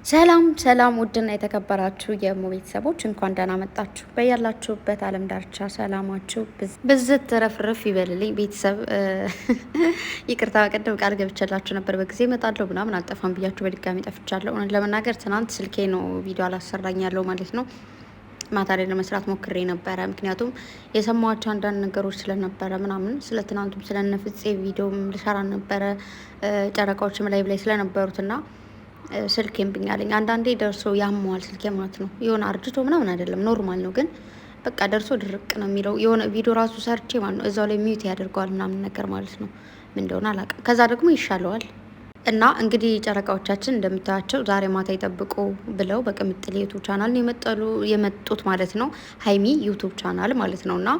ሰላም ሰላም ውድና የተከበራችሁ የሞ ቤተሰቦች እንኳን ደህና መጣችሁ። በያላችሁበት ዓለም ዳርቻ ሰላማችሁ ብዝት ተረፍረፍ ይበልልኝ። ቤተሰብ ይቅርታ፣ በቀደም ቃል ገብቼላችሁ ነበር በጊዜ እመጣለሁ ምናምን አልጠፋም ብያችሁ በድጋሚ ጠፍቻለሁ። እውነት ለመናገር ትናንት ስልኬ ነው ቪዲዮ አላሰራኝ ያለው ማለት ነው። ማታ ላይ ለመስራት ሞክሬ ነበረ፣ ምክንያቱም የሰማኋቸው አንዳንድ ነገሮች ስለነበረ ምናምን ስለ ትናንቱም ስለነፍጼ ቪዲዮም ልሰራ ነበረ ጨረቃዎችም ላይ ስለነበሩትና ስልክ እምብኛለኝ። አንዳንዴ ደርሶ ያመዋል ስልክ ማለት ነው። የሆነ አርጅቶ ምናምን አይደለም ኖርማል ነው፣ ግን በቃ ደርሶ ድርቅ ነው የሚለው። የሆነ ቪዲዮ ራሱ ሰርቼ ማለት ነው እዛው ላይ ሚዩት ያደርገዋል ምናምን ነገር ማለት ነው። ምን እንደሆነ አላውቅም። ከዛ ደግሞ ይሻለዋል። እና እንግዲህ ጨረቃዎቻችን እንደምታያቸው ዛሬ ማታ ይጠብቁ ብለው በቅምጥሌ ዩቱብ ቻናል የመጡት ማለት ነው። ሀይሚ ዩቱብ ቻናል ማለት ነው። እና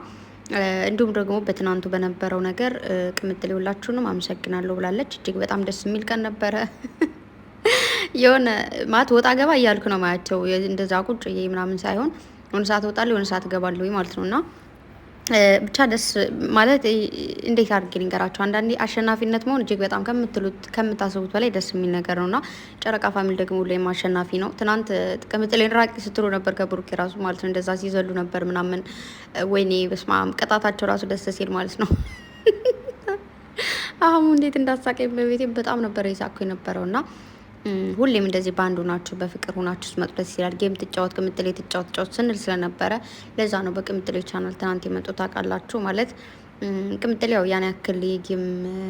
እንዲሁም ደግሞ በትናንቱ በነበረው ነገር ቅምጥሌ ሁላችሁንም አመሰግናለሁ ብላለች። እጅግ በጣም ደስ የሚል ቀን ነበረ። የሆነ ማለት ወጣ ገባ እያልኩ ነው ማያቸው እንደዛ ቁጭ ምናምን ሳይሆን የሆነ ሰዓት እወጣለሁ የሆነ ሰዓት እገባለሁ ማለት ነው። እና ብቻ ደስ ማለት እንዴት አድርጌ ልንገራቸው። አንዳንዴ አሸናፊነት መሆን እጅግ በጣም ከምታስቡት በላይ ደስ የሚል ነገር ነው። እና ጨረቃ ፋሚሊ ደግሞ ሁሌም አሸናፊ ነው። ትናንት ቅምጥሌን ራቂ ስትሉ ነበር ከብሩኬ ራሱ ማለት ነው። እንደዛ ሲዘሉ ነበር ምናምን። ወይኔ በስመ አብ ቅጣታቸው ራሱ ደስ ሲል ማለት ነው። አሁን እንዴት እንዳሳቀኝ በቤቴ በጣም ነበር የሳኩ የነበረው። እና ሁሌም እንደዚህ በአንዱ ናችሁ በፍቅር ሆናችሁ ስመጡ ደስ ይላል። ጌም ትጫወት ቅምጥሌ ትጫወት ስንል ስለነበረ ለዛ ነው በቅምጥሌ ቻናል ትናንት የመጡት ታውቃላችሁ። ማለት ቅምጥሌ ያው ያን ያክል የጌም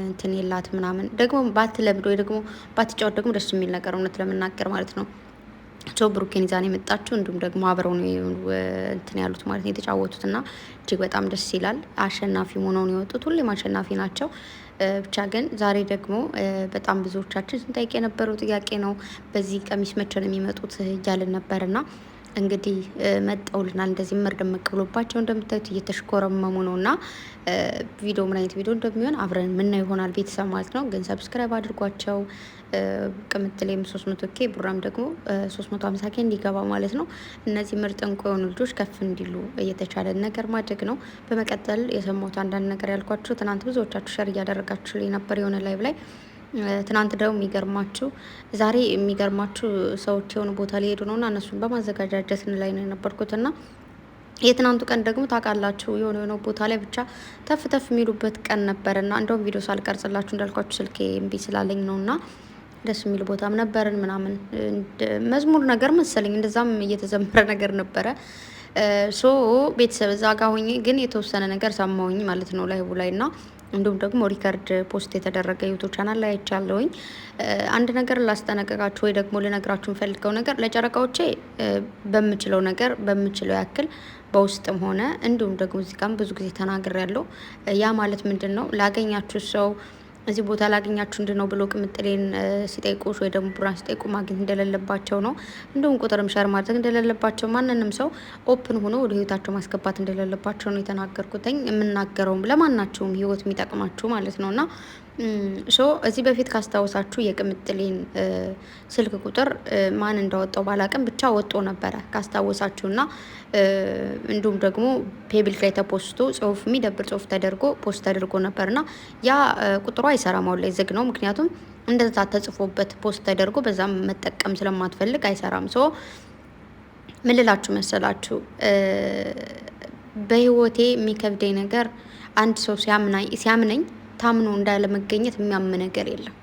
እንትን የላት ምናምን ደግሞ ባትለምድ ወይ ደግሞ ባትጫወት ደግሞ ደስ የሚል ነገር እውነት ለመናገር ማለት ነው። ሶ ብሩኬን ይዛን የመጣችሁ እንዲሁም ደግሞ አብረው ነው እንትን ያሉት ማለት ነው የተጫወቱት። እና እጅግ በጣም ደስ ይላል። አሸናፊ ሆነው ነው የወጡት። ሁሌም አሸናፊ ናቸው። ብቻ ግን ዛሬ ደግሞ በጣም ብዙዎቻችን ስንጠይቅ የነበረው ጥያቄ ነው። በዚህ ቀሚስ መቼ ነው የሚመጡት እያልን ነበርና እንግዲህ መጠውልናል። እንደዚህ መርደመቅ ብሎባቸው እንደምታዩት እየተሽኮረመሙ ነው። እና ቪዲዮ ምን አይነት ቪዲዮ እንደሚሆን አብረን ምናየው ይሆናል ቤተሰብ ማለት ነው። ግን ሰብስክራይብ አድርጓቸው። ቅምጥሌም 300K ቡራም ደግሞ 350K እንዲገባ ማለት ነው። እነዚህ ምርጥ እንቁ የሆኑ ልጆች ከፍ እንዲሉ እየተቻለን ነገር ማድረግ ነው። በመቀጠል የሰማሁት አንዳንድ ነገር ያልኳችሁ ትናንት ብዙዎቻችሁ ሸር እያደረጋችሁ ላይ ነበር የሆነ ላይቭ ላይ። ትናንት ደግሞ ዛሬ የሚገርማችሁ ሰዎች የሆነ ቦታ ሊሄዱ ነው እና እነሱን በማዘጋጃጀት ላይ ነው የነበርኩትና የትናንቱ ቀን ደግሞ ታውቃላችሁ የሆነ ቦታ ላይ ብቻ ተፍ ተፍ የሚሉበት ቀን ነበርና እንደውም ቪዲዮ ሳልቀርጽላችሁ እንዳልኳችሁ ስልኬ እምቢ ስላለኝ ነውና ደስ የሚል ቦታም ነበርን ምናምን መዝሙር ነገር መሰለኝ እንደዛም እየተዘመረ ነገር ነበረ። ሶ ቤተሰብ እዛ ጋር ሆኜ ግን የተወሰነ ነገር ሰማሁኝ ማለት ነው ላይቡ ላይ እና እንዲሁም ደግሞ ሪከርድ ፖስት የተደረገ ዩቱብ ቻናል ላይ አይቻለሁኝ። አንድ ነገር ላስጠነቀቃችሁ ወይ ደግሞ ልነግራችሁ የምፈልገው ነገር ለጨረቃዎቼ በምችለው ያክል በውስጥም ሆነ እንዲሁም ደግሞ እዚህ ጋርም ብዙ ጊዜ ተናግሬያለሁ። ያ ማለት ምንድን ነው ላገኛችሁ ሰው እዚህ ቦታ ላገኛችሁ እንድነው ብሎ ቅምጥሌን ሲጠይቁሽ ወይ ደግሞ ቡራን ሲጠይቁ ማግኘት እንደሌለባቸው ነው። እንዲሁም ቁጥርም ሸር ማድረግ እንደሌለባቸው ማንንም ሰው ኦፕን ሆኖ ወደ ህይወታቸው ማስገባት እንደሌለባቸው ነው የተናገርኩትኝ። የምናገረውም ለማናቸውም ህይወት የሚጠቅማችሁ ማለት ነው። እና እዚህ በፊት ካስታወሳችሁ የቅምጥሌን ስልክ ቁጥር ማን እንዳወጣው ባላቅም ብቻ ወጦ ነበረ ካስታወሳችሁ። እና እንዲሁም ደግሞ ፔብሊክ ላይ ተፖስቶ የሚደብር ጽሁፍ ተደርጎ ፖስት ተደርጎ ነበርና ያ ቁጥሩ አይሰራም፣ አሁን ላይ ዝግ ነው። ምክንያቱም እንደዛ ተጽፎበት ፖስት ተደርጎ በዛም መጠቀም ስለማትፈልግ አይሰራም። ምን ልላችሁ መሰላችሁ፣ በህይወቴ የሚከብደኝ ነገር አንድ ሰው ሲያምነኝ ታምኖ እንዳለመገኘት የሚያም ነገር የለም።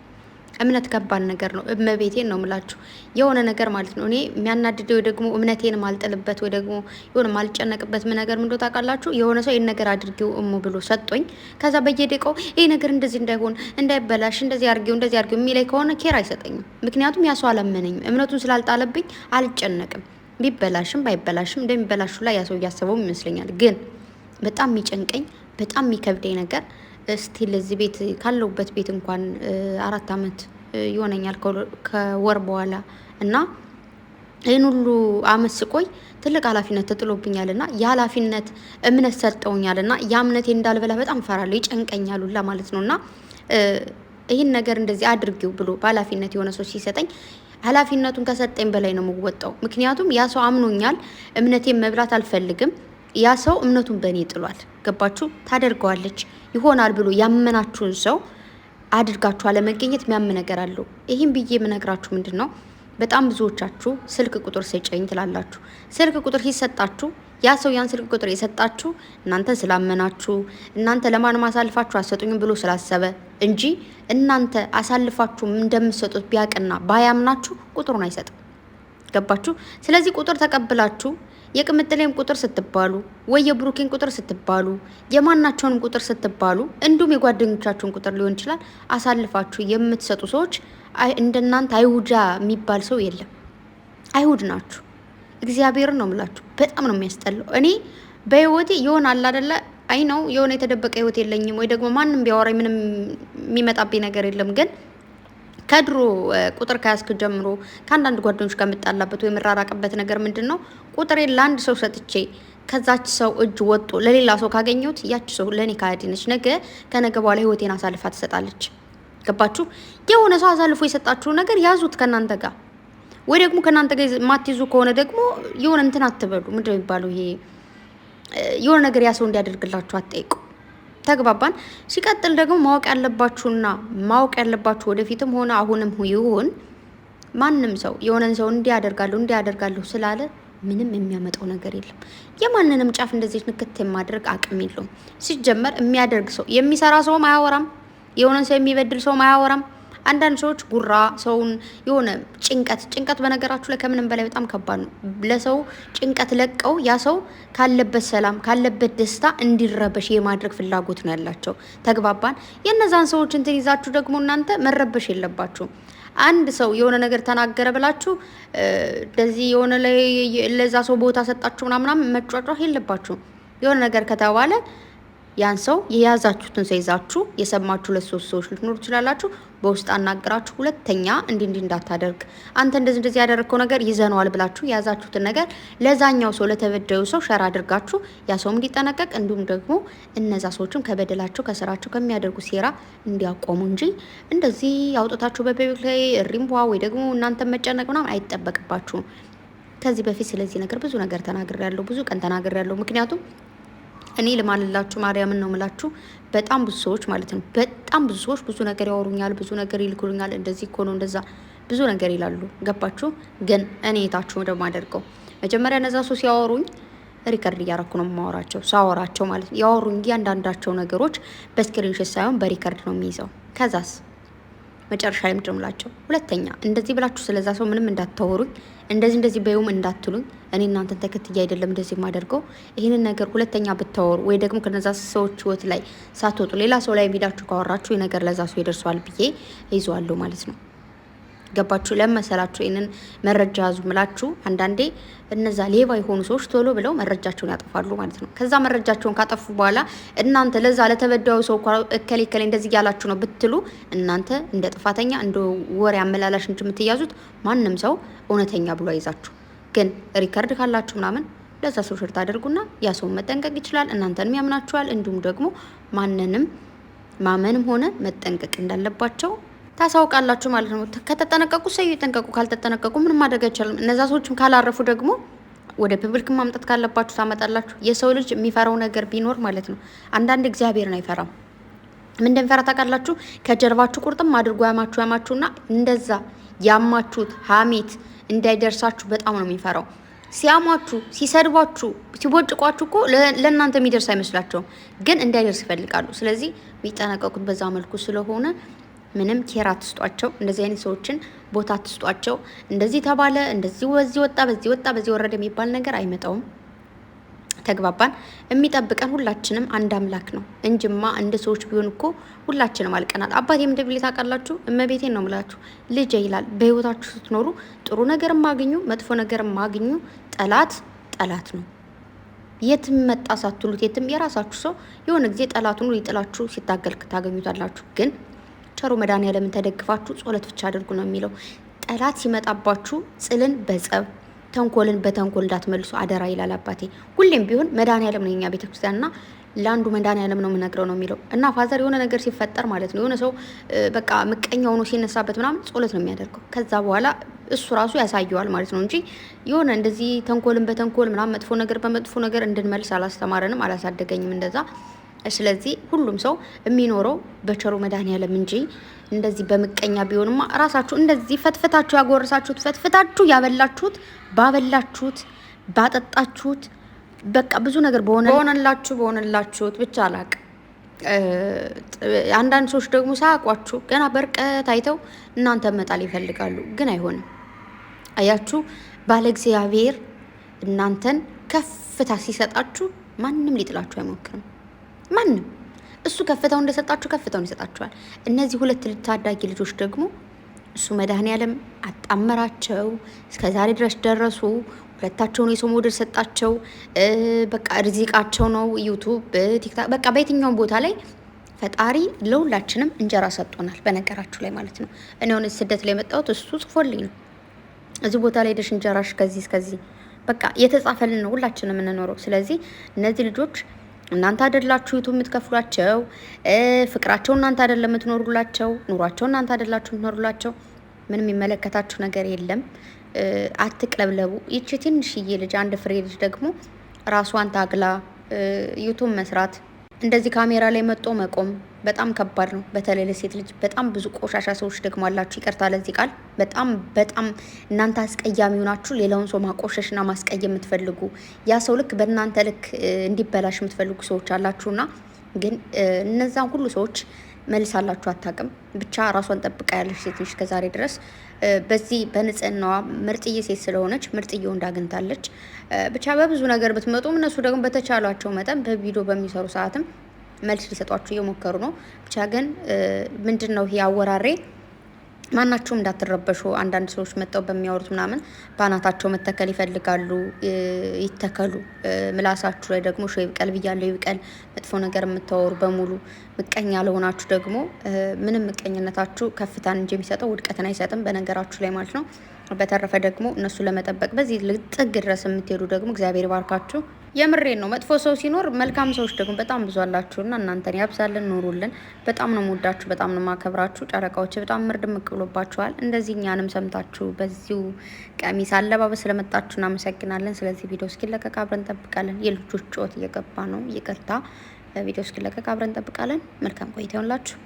እምነት ከባድ ነገር ነው። እመቤቴን ነው ምላችሁ የሆነ ነገር ማለት ነው። እኔ የሚያናድደው ወይ ደግሞ እምነቴን ማልጥልበት ወይ ደግሞ የሆነ ማልጨነቅበት ምን ነገር ምንድነው ታውቃላችሁ? የሆነ ሰው ይሄን ነገር አድርጌው ብሎ ሰጦኝ ከዛ በየደቂቃው ይሄ ነገር እንደዚህ እንዳይሆን እንዳይበላሽ እንደዚህ አድርጌው የሚለኝ ከሆነ ኬር አይሰጠኝም። ምክንያቱም ያ ሰው አላመነኝም። እምነቱን ስላልጣለብኝ አልጨነቅም። ቢበላሽም ባይበላሽም እንደሚበላሹ ላይ ያ ሰው እያሰበው ይመስለኛል። ግን በጣም የሚጨንቀኝ በጣም የሚከብደኝ ነገር ስቲል እዚህ ቤት ካለሁበት ቤት እንኳን 4 አመት ይሆነኛል ከወር በኋላ እና ይህን ሁሉ አመት ስቆይ ትልቅ ኃላፊነት ተጥሎብኛል እና የኃላፊነት እምነት ሰጠውኛል እና ያ እምነቴ እንዳልበላ በጣም ፈራለሁ፣ ይጨንቀኛል ሁላ ማለት ነው። እና ይህን ነገር እንደዚህ አድርጊው ብሎ በኃላፊነት የሆነ ሰው ሲሰጠኝ ኃላፊነቱን ከሰጠኝ በላይ ነው የምወጣው። ምክንያቱም ያ ሰው አምኖኛል፣ እምነቴን መብላት አልፈልግም። ያ ሰው እምነቱን በእኔ ጥሏል። ገባችሁ? ታደርገዋለች ይሆናል ብሎ ያመናችሁን ሰው አድርጋችሁ አለመገኘት የሚያም ነገር አለው። ይህም ብዬ የምነግራችሁ ምንድን ነው በጣም ብዙዎቻችሁ ስልክ ቁጥር ስጭኝ ትላላችሁ። ስልክ ቁጥር ሲሰጣችሁ ያ ሰው ያን ስልክ ቁጥር የሰጣችሁ እናንተ ስላመናችሁ እናንተ ለማንም አሳልፋችሁ አሰጡኝም ብሎ ስላሰበ እንጂ እናንተ አሳልፋችሁ እንደምትሰጡት ቢያቅና ባያምናችሁ ቁጥሩን አይሰጥም። ገባችሁ? ስለዚህ ቁጥር ተቀብላችሁ የቅምጥሌም ቁጥር ስትባሉ ወይ የብሩኬን ቁጥር ስትባሉ የማናቸውንም ቁጥር ስትባሉ እንዲሁም የጓደኞቻችሁን ቁጥር ሊሆን ይችላል አሳልፋችሁ የምትሰጡ ሰዎች እንደናንተ አይሁዳ የሚባል ሰው የለም። አይሁድ ናችሁ። እግዚአብሔርን ነው የምላችሁ። በጣም ነው የሚያስጠላው። እኔ በህይወቴ የሆነ አለ አይደለ አይ ነው የሆነ የተደበቀ ህይወት የለኝም ወይ ደግሞ ማንም ቢያወራኝ ምንም የሚመጣብኝ ነገር የለም ግን ከድሮ ቁጥር ከያዝክ ጀምሮ ከአንዳንድ ጓደኞች ጋር የምጣላበት ወይ የምራራቅበት ነገር ምንድን ነው? ቁጥሬን ለአንድ ሰው ሰጥቼ ከዛች ሰው እጅ ወጥቶ ለሌላ ሰው ካገኘሁት ያች ሰው ለእኔ ካያዲ ነች። ነገ ከነገ በኋላ ህይወቴን አሳልፋ ትሰጣለች። ገባችሁ? የሆነ ሰው አሳልፎ የሰጣችሁ ነገር ያዙት ከእናንተ ጋር ወይ ደግሞ ከእናንተ ጋር ማትይዙ ከሆነ ደግሞ የሆነ እንትን አትበሉ። ምንድን ነው የሚባለው ይሄ የሆነ ነገር ያ ሰው እንዲያደርግላችሁ አትጠይቁ። ተግባባን። ሲቀጥል ደግሞ ማወቅ ያለባችሁ ወደፊትም ሆነ አሁንም ይሁን ማንም ሰው የሆነን ሰው እንዲያደርጋለሁ ስላለ ምንም የሚያመጣው ነገር የለም። የማንንም ጫፍ እንደዚህ ንክት የማድረግ አቅም የለውም። ሲጀመር የሚያደርግ ሰው የሚሰራ ሰውም አያወራም። የሆነን ሰው የሚበድል ሰውም አያወራም። አንዳንድ ሰዎች ጉራ ሰውን የሆነ ጭንቀት በነገራችሁ ላይ ከምንም በላይ በጣም ከባድ ነው። ለሰው ጭንቀት ለቀው ያ ሰው ካለበት ሰላም ካለበት ደስታ እንዲረበሽ የማድረግ ፍላጎት ነው ያላቸው። ተግባባን። የነዛን ሰዎች እንትን ይዛችሁ ደግሞ እናንተ መረበሽ የለባችሁም። አንድ ሰው የሆነ ነገር ተናገረ ብላችሁ እንደዚህ የሆነ ላይ ለዛ ሰው ቦታ ሰጣችሁ ምናምን መጫጫህ የለባችሁም። የሆነ ነገር ከተባለ ያን ሰው የያዛችሁትን ሰው ይዛችሁ የሰማችሁ ለሶስት ሰዎች ልትኖሩ ትችላላችሁ። በውስጥ አናግራችሁ ሁለተኛ እንዲህ እንዳታደርግ አንተ እንደዚህ ያደረግከው ነገር ይዘነዋል ብላችሁ የያዛችሁትን ነገር ለዛኛው ሰው ለተበደዩ ሰው ሸር አድርጋችሁ ያ ሰውም እንዲጠነቀቅ እንዲሁም ደግሞ እነዛ ሰዎችም ከበደላቸው ከስራቸው ከሚያደርጉ ሴራ እንዲያቆሙ እንጂ እንደዚህ አውጥታችሁ በቤት ላይ ሪምቧ ወይ ደግሞ እናንተ መጨነቅ ምናምን አይጠበቅባችሁም። ከዚህ በፊት ስለዚህ ነገር ብዙ ነገር ተናግሬያለሁ፣ ብዙ ቀን ተናግሬያለሁ። ምክንያቱም እኔ ልማልላችሁ ማርያምን ነው ምላችሁ። በጣም ብዙ ሰዎች ማለት ነው በጣም ብዙ ሰዎች ብዙ ነገር ያወሩኛል፣ ብዙ ነገር ይልኩልኛል። እንደዚህ እኮ ነው እንደዛ ብዙ ነገር ይላሉ። ገባችሁ? ግን እኔ የታችሁ ደግሞ አደርገው መጀመሪያ እነዛ ሰው ሲያወሩኝ ሪከርድ እያረኩ ነው የማወራቸው። ሳወራቸው ማለት ነው ያወሩኝ እያንዳንዳቸው ነገሮች በስክሪንሾት ሳይሆን በሪከርድ ነው የሚይዘው። ከዛስ መጨረሻ ላይ ምድርምላቸው ሁለተኛ እንደዚህ ብላችሁ ስለዛ ሰው ምንም እንዳታወሩኝ፣ እንደዚህ በዩም እንዳትሉኝ። እኔ እናንተን ተከትዬ አይደለም እንደዚህ የማደርገው። ይህንን ነገር ሁለተኛ ብታወሩ ወይ ደግሞ ከነዛ ሰዎች ህይወት ላይ ሳትወጡ ሌላ ሰው ላይ ሄዳችሁ ካወራችሁ ይህ ነገር ለዛ ሰው ይደርሷል ብዬ ይዘዋለሁ ማለት ነው። ገባችሁ? ለመሰላችሁ ይህንን መረጃ ያዙ ምላችሁ። አንዳንዴ እነዛ ሌባ የሆኑ ሰዎች ቶሎ ብለው መረጃቸውን ያጠፋሉ ማለት ነው። ከዛ መረጃቸውን ካጠፉ በኋላ እናንተ ለዛ ለተበዳዩ ሰው እከሌ እንደዚህ ያላችሁ ነው ብትሉ እናንተ እንደ ጥፋተኛ እንደ ወሬ አመላላሽ እንጂ የምትያዙት ማንም ሰው እውነተኛ ብሎ አይዛችሁ። ግን ሪከርድ ካላችሁ ምናምን ለዛ ሰው ሽርት አድርጉና ያ ሰው መጠንቀቅ ይችላል፣ እናንተንም ያምናችኋል። እንዲሁም ደግሞ ማንንም ማመንም ሆነ መጠንቀቅ እንዳለባቸው ታሳውቃላችሁ ማለት ነው። ከተጠነቀቁ ሰው ይጠንቀቁ፣ ካልተጠነቀቁ ምንም ማድረግ አይቻልም። እነዛ ሰዎችም ካላረፉ ደግሞ ወደ ፐብሊክ ማምጣት ካለባችሁ ታመጣላችሁ። የሰው ልጅ የሚፈራው ነገር ቢኖር ማለት ነው አንዳንድ እግዚአብሔርን አይፈራም። ምን እንደሚፈራ ታውቃላችሁ? ከጀርባችሁ ቁርጥም አድርጎ ያማችሁና እንደዛ ያማችሁት ሀሜት እንዳይደርሳችሁ በጣም ነው የሚፈራው። ሲያሟችሁ፣ ሲሰድቧችሁ፣ ሲቦጭቋችሁ እኮ ለእናንተ የሚደርስ አይመስላቸውም፣ ግን እንዳይደርስ ይፈልጋሉ። ስለዚህ የሚጠነቀቁት በዛ መልኩ ስለሆነ ምንም ኬር አትስጧቸው። እንደዚህ አይነት ሰዎችን ቦታ አትስጧቸው። እንደዚህ ተባለ፣ እንደዚህ በዚህ ወጣ፣ በዚህ ወረደ የሚባል ነገር አይመጣውም። ተግባባን? የሚጠብቀን ሁላችንም አንድ አምላክ ነው እንጅማ እንደ ሰዎች ቢሆን እኮ ሁላችንም አልቀናል። አባቴ ምን እንደሚል ታውቃላችሁ? እመቤቴን ነው የምላችሁ። ልጅ ይላል በህይወታችሁ ስትኖሩ ጥሩ ነገር ማግኙ፣ መጥፎ ነገር ማግኙ፣ ጠላት ነው። የትም መጣ ሳትሉት የትም የራሳችሁ ሰው የሆነ ጊዜ ጠላቱን ሊጥላችሁ ሲታገል ታገኙታላችሁ። ግን ቸሩ መድኃኒዓለምን ተደግፋችሁ ጸሎት ብቻ አድርጉ ነው የሚለው። ጠላት ሲመጣባችሁ ጽልን በጸብ ተንኮልን በተንኮል እንዳትመልሱ አደራ ይላል አባቴ። ሁሌም ቢሆን መድኃኒዓለም ነው የኛ ቤተክርስቲያንና ለአንዱ መድኃኒዓለም ነው የምነግረው ነው የሚለው። እና ፋዘር የሆነ ነገር ሲፈጠር ማለት ነው የሆነ ሰው በቃ ምቀኛ ሆኖ ሲነሳበት ምናምን ጸሎት ነው የሚያደርገው። ከዛ በኋላ እሱ ራሱ ያሳየዋል ማለት ነው እንጂ የሆነ እንደዚህ ተንኮልን በተንኮል ምናምን መጥፎ ነገር በመጥፎ ነገር እንድንመልስ አላስተማረንም፣ አላሳደገኝም እንደዛ። ስለዚህ ሁሉም ሰው የሚኖረው በቸሩ መድኃኒዓለም እንጂ እንደዚህ በምቀኛ ቢሆንማ ራሳችሁ እንደዚህ ፈትፈታችሁ ያጎረሳችሁት ፈትፈታችሁ ያበላችሁት ባበላችሁት ባጠጣችሁት በቃ ብዙ ነገር በሆነላችሁት ብቻ አላቅ። አንዳንድ ሰዎች ደግሞ ሳያውቋችሁ ገና በርቀት አይተው እናንተ መጣል ይፈልጋሉ፣ ግን አይሆንም። አያችሁ ባለ እግዚአብሔር እናንተን ከፍታ ሲሰጣችሁ ማንም ሊጥላችሁ አይሞክርም። ማንም እሱ ከፍታው እንደሰጣችሁ ከፍታውን ይሰጣችኋል። እነዚህ ሁለት ታዳጊ ልጆች ደግሞ እሱ መድኃኒዓለም አጣመራቸው፣ እስከ ዛሬ ድረስ ደረሱ። ሁለታቸውን የሰው መውደድ ሰጣቸው። በቃ ርዚቃቸው ነው ዩቱብ፣ ቲክታክ፣ በቃ በየትኛውም ቦታ ላይ ፈጣሪ ለሁላችንም እንጀራ ሰጥቶናል። በነገራችሁ ላይ ማለት ነው። እኔ አሁን ስደት ላይ የመጣሁት እሱ ጽፎልኝ ነው። እዚህ ቦታ ላይ ሄደሽ እንጀራሽ ከዚህ እስከዚህ በቃ የተጻፈልን ነው ሁላችንም የምንኖረው። ስለዚህ እነዚህ ልጆች እናንተ አይደላችሁ ዩቱብ የምትከፍሏቸው፣ ፍቅራቸው እናንተ አይደለም የምትኖሩላቸው፣ ኑሯቸው እናንተ አይደላችሁ የምትኖሩላቸው። ምንም የሚመለከታችሁ ነገር የለም። አትቅለብለቡ። ይቺ ትንሽዬ ልጅ አንድ ፍሬ ልጅ ደግሞ ራሷን ታግላ ዩቱብ መስራት፣ እንደዚህ ካሜራ ላይ መጦ መቆም በጣም ከባድ ነው። በተለይ ለሴት ልጅ በጣም ብዙ ቆሻሻ ሰዎች ደግሞ አላችሁ። ይቅርታ ለዚህ ቃል በጣም እናንተ አስቀያሚ ሆናችሁ ሌላውን ሰው ማቆሸሽና ማስቀየም የምትፈልጉ ያ ሰው ልክ በእናንተ ልክ እንዲበላሽ የምትፈልጉ ሰዎች አላችሁና ግን እነዛን ሁሉ ሰዎች መልሳላችሁ አታውቅም። ብቻ ራሷን ጠብቃ ያለች ሴት ነች ከዛሬ ድረስ በዚህ በንጽህናዋ ምርጥዬ ሴት ስለሆነች ምርጥዬ ወንድ አግኝታለች። ብቻ በብዙ ነገር ብትመጡም እነሱ ደግሞ በተቻሏቸው መጠን በቪዲዮ በሚሰሩ ሰዓትም መልስ ሊሰጧችሁ እየሞከሩ ነው። ብቻ ግን ምንድን ነው ይሄ አወራሬ ማናቸውም እንዳትረበሹ። አንዳንድ ሰዎች መጣው በሚያወሩት ምናምን ባናታቸው መተከል ይፈልጋሉ። ይተከሉ። ምላሳችሁ ላይ ደግሞ ሾ ይብቀል ብያለሁ፣ ይብቀል። መጥፎ ነገር የምታወሩ በሙሉ ምቀኛ ለሆናችሁ ደግሞ ምንም ምቀኝነታችሁ ከፍታን እንጂ የሚሰጠው ውድቀትን አይሰጥም፣ በነገራችሁ ላይ ማለት ነው። በተረፈ ደግሞ እነሱ ለመጠበቅ በዚህ ጥግ ድረስ የምትሄዱ ደግሞ እግዚአብሔር ይባርካችሁ። የምሬን ነው። መጥፎ ሰው ሲኖር መልካም ሰዎች ደግሞ በጣም ብዙ አላችሁና እናንተን ያብዛልን፣ ኑሩልን። በጣም ነው የምወዳችሁ፣ በጣም ነው የማከብራችሁ። ጨረቃዎች በጣም ምርድ ምቅብሎባችኋል። እንደዚህ እኛንም ሰምታችሁ በዚሁ ቀሚስ አለባበስ ስለመጣችሁ እናመሰግናለን። ስለዚህ ቪዲዮ እስኪለቀቅ አብረን እንጠብቃለን። የልጆች ጩኸት እየገባ ነው፣ ይቅርታ። ቪዲዮ እስኪለቀቅ አብረን እንጠብቃለን። መልካም ቆይታ ይሆንላችሁ።